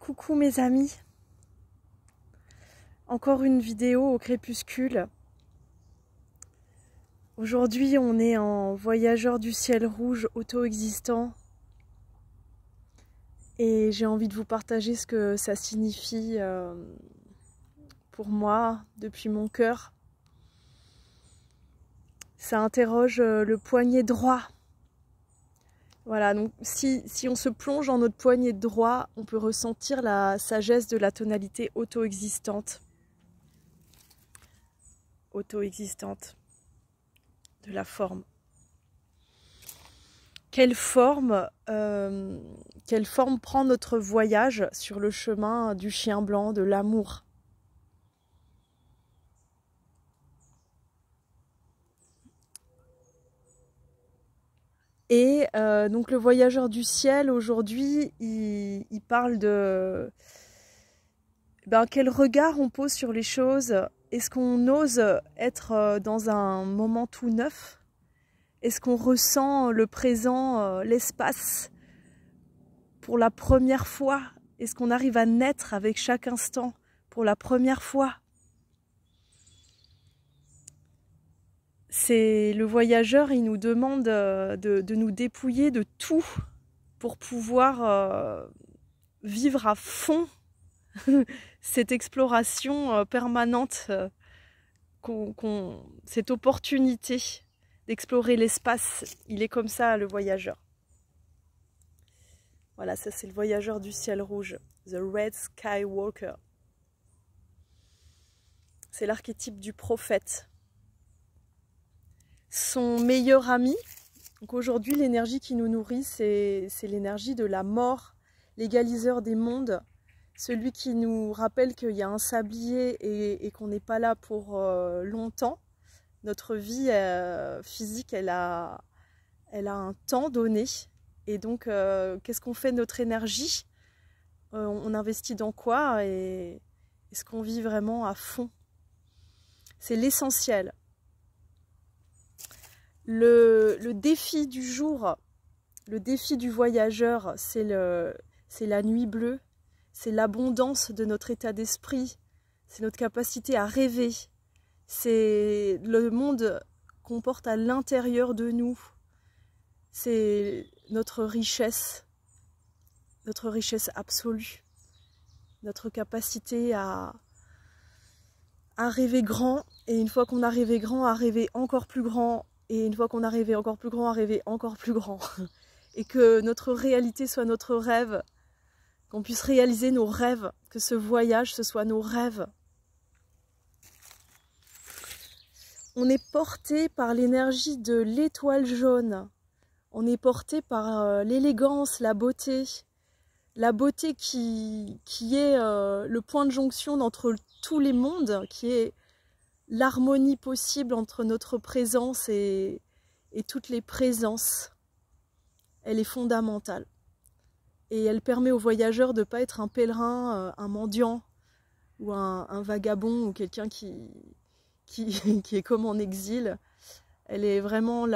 Coucou mes amis, encore une vidéo au crépuscule. Aujourd'hui on est en voyageur du ciel rouge auto-existant et j'ai envie de vous partager ce que ça signifie pour moi depuis mon cœur. Ça interroge le poignet droit. Voilà, donc si on se plonge dans notre poignet droit, on peut ressentir la sagesse de la tonalité auto-existante. Auto-existante de la forme. Quelle forme prend notre voyage sur le chemin du chien blanc, de l'amour? Et donc le voyageur du ciel aujourd'hui, il parle de quel regard on pose sur les choses. Est-ce qu'on ose être dans un moment tout neuf? Est-ce qu'on ressent le présent, l'espace pour la première fois? Est-ce qu'on arrive à naître avec chaque instant pour la première fois? C'est le voyageur, il nous demande de nous dépouiller de tout pour pouvoir vivre à fond cette exploration permanente, cette opportunité d'explorer l'espace. Il est comme ça le voyageur. Voilà, ça c'est le voyageur du ciel rouge, The Red Skywalker. C'est l'archétype du prophète. Son meilleur ami. Donc aujourd'hui, l'énergie qui nous nourrit, c'est l'énergie de la mort, l'égaliseur des mondes, celui qui nous rappelle qu'il y a un sablier et qu'on n'est pas là pour longtemps. Notre vie physique, elle a un temps donné. Et donc, qu'est-ce qu'on fait de notre énergie? On investit dans quoi? Et est-ce qu'on vit vraiment à fond? C'est l'essentiel. Le défi du jour, le défi du voyageur, c'est la nuit bleue, c'est l'abondance de notre état d'esprit, c'est notre capacité à rêver, c'est le monde qu'on porte à l'intérieur de nous, c'est notre richesse absolue, notre capacité à rêver grand, et une fois qu'on a rêvé grand, à rêver encore plus grand. Et une fois qu'on a rêvé encore plus grand, à rêver encore plus grand. Et que notre réalité soit notre rêve. Qu'on puisse réaliser nos rêves. Que ce voyage, ce soit nos rêves. On est porté par l'énergie de l'étoile jaune. On est porté par l'élégance, la beauté. La beauté qui est le point de jonction entre tous les mondes, qui est l'harmonie possible entre notre présence et toutes les présences. Elle est fondamentale. Et elle permet aux voyageurs de ne pas être un pèlerin, un mendiant, ou un vagabond, ou quelqu'un qui est comme en exil. Elle est vraiment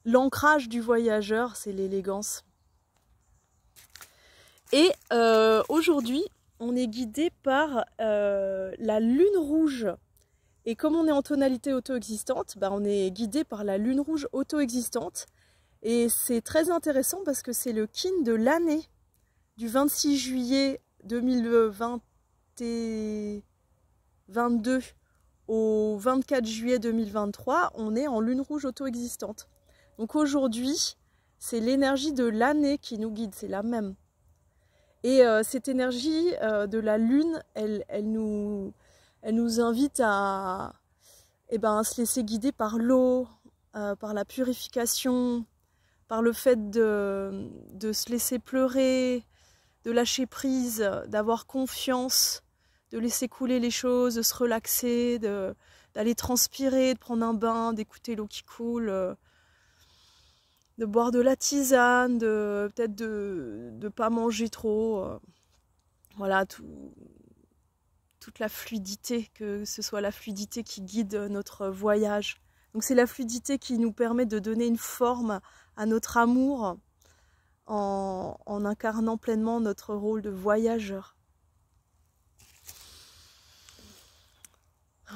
l'ancrage du voyageur, c'est l'élégance. Et aujourd'hui, on est guidé par la lune rouge. Et comme on est en tonalité auto-existante, on est guidé par la lune rouge auto-existante. Et c'est très intéressant parce que c'est le kin de l'année, du 26 juillet 2022 au 24 juillet 2023, on est en lune rouge auto-existante. Donc aujourd'hui, c'est l'énergie de l'année qui nous guide, c'est la même. Et cette énergie de la lune, elle nous invite à se laisser guider par l'eau, par la purification, par le fait de se laisser pleurer, de lâcher prise, d'avoir confiance, de laisser couler les choses, de se relaxer, d'aller transpirer, de prendre un bain, d'écouter l'eau qui coule, de boire de la tisane, peut-être de pas manger trop. Voilà, toute la fluidité, que ce soit la fluidité qui guide notre voyage. Donc c'est la fluidité qui nous permet de donner une forme à notre amour en incarnant pleinement notre rôle de voyageur.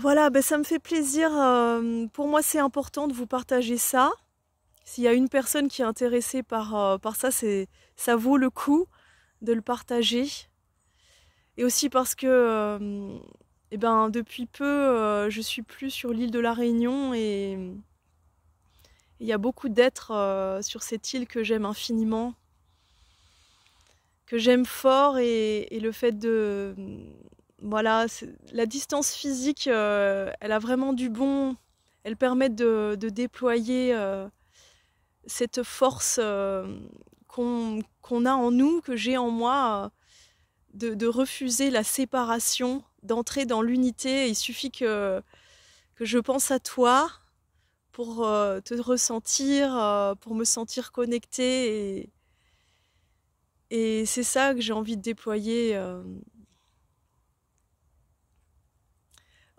Voilà, ben ça me fait plaisir. Pour moi, c'est important de vous partager ça. S'il y a une personne qui est intéressée par ça, ça vaut le coup de le partager. Et aussi parce que depuis peu, je suis plus sur l'île de la Réunion et il y a beaucoup d'êtres sur cette île que j'aime infiniment, que j'aime fort et le fait de... Voilà, la distance physique, elle a vraiment du bon. Elle permet de déployer cette force qu'on a en nous, que j'ai en moi, de refuser la séparation, d'entrer dans l'unité. Il suffit que je pense à toi pour te ressentir, pour me sentir connectée. Et c'est ça que j'ai envie de déployer.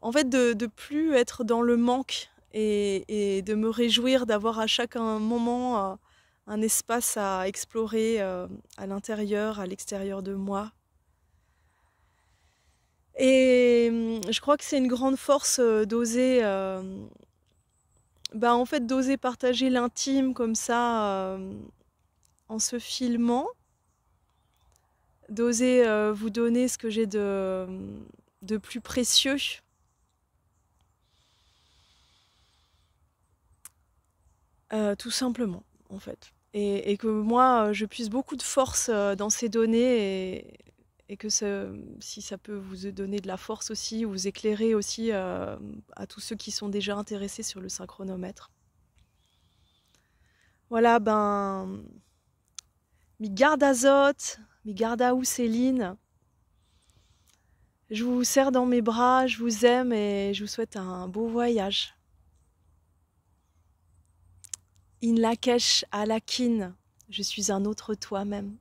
En fait, de plus être dans le manque et de me réjouir d'avoir à chaque moment un espace à explorer à l'intérieur, à l'extérieur de moi. Et je crois que c'est une grande force d'oser d'oser partager l'intime comme ça en se filmant, d'oser vous donner ce que j'ai de plus précieux. Tout simplement, en fait. Et que moi, je puisse beaucoup de force dans ces données et que si ça peut vous donner de la force aussi, vous éclairer aussi à tous ceux qui sont déjà intéressés sur le synchronomètre. Voilà, mi garde azote, mi garde à où Céline. Je vous serre dans mes bras, je vous aime et je vous souhaite un beau voyage. In Lakesh à Lakin, je suis un autre toi-même.